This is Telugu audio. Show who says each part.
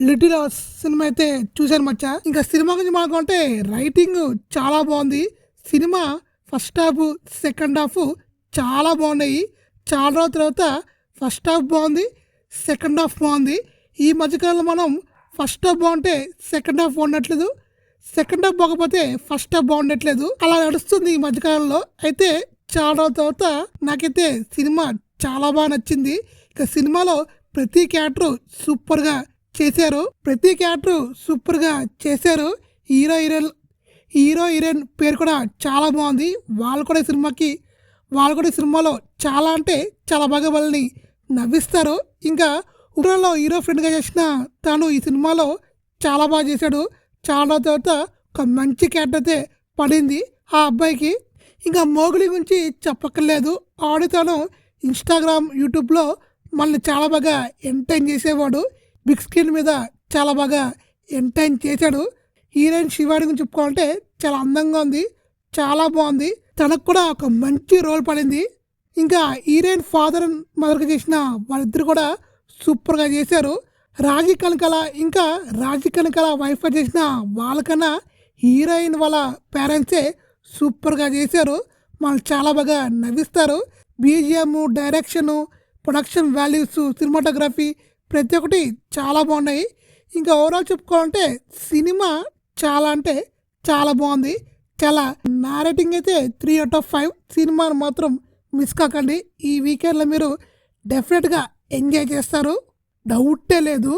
Speaker 1: లిటిల్ హౌస్ సినిమా అయితే చూశాను మచ్చా. ఇంకా సినిమా గురించి మాట్లాడుకుంటే రైటింగ్ చాలా బాగుంది. Cinema first half, second half చాలా బాగున్నాయి. చాలా రోజుల తర్వాత ఫస్ట్ హాఫ్ బాగుంది, సెకండ్ హాఫ్ బాగుంది. ఈ మధ్యకాలంలో మనం ఫస్ట్ హాఫ్ బాగుంటే సెకండ్ హాఫ్ బాగుండట్లేదు, సెకండ్ హాఫ్ బాగపోతే ఫస్ట్ హాఫ్ బాగుండట్లేదు. అలా నడుస్తుంది ఈ మధ్యకాలంలో. అయితే చాలా రోజుల తర్వాత నాకైతే సినిమా చాలా బాగా నచ్చింది. ఇక సినిమాలో ప్రతి క్యారెక్టర్ సూపర్గా చేశారు. ప్రతి క్యారెక్టర్ సూపర్గా చేశారు. హీరో హీరోయిన్ పేరు కూడా చాలా బాగుంది. వాళ్ళు కూడా ఈ సినిమాలో చాలా అంటే చాలా బాగా వాళ్ళని నవ్విస్తారు. ఇంకా ఊళ్ళో హీరో ఫ్రెండ్గా చేసిన తను ఈ సినిమాలో చాలా బాగా చేశాడు. చాలా తర్వాత ఒక మంచి క్యారెక్టర్ అయితే పడింది ఆ అబ్బాయికి. ఇంకా మోగులి గురించి చెప్పక్కర్లేదు. ఆడు తను ఇన్స్టాగ్రామ్, యూట్యూబ్లో మనల్ని చాలా బాగా ఎంటర్టైన్ చేసేవాడు. బిగ్ స్క్రీన్ మీద చాలా బాగా ఎంటర్టైన్ చేశాడు. హీరోయిన్ శివాని గురించి చెప్పుకోవాలంటే చాలా అందంగా ఉంది, చాలా బాగుంది. తనకు కూడా ఒక మంచి రోల్ పడింది. ఇంకా హీరోయిన్ ఫాదర్ అండ్ మదర్గా చేసిన వాళ్ళిద్దరు కూడా సూపర్గా చేశారు. రాజీ కనకాల వైఫ్గా చేసిన వాళ్ళకన్నా హీరోయిన్ వాళ్ళ పేరెంట్సే సూపర్గా చేశారు. వాళ్ళు చాలా బాగా నవ్విస్తారు. BGM, direction, production values, cinematography ప్రతి ఒక్కటి చాలా బాగున్నాయి. ఇంకా ఓవరాల్ చెప్పుకోవాలంటే సినిమా చాలా అంటే చాలా బాగుంది. చాలా నా రేటింగ్ అయితే 3/5. సినిమాను మాత్రం మిస్ కాకండి. ఈ వీకెండ్లో మీరు డెఫినెట్గా ఎంజాయ్ చేస్తారు, డౌటే లేదు.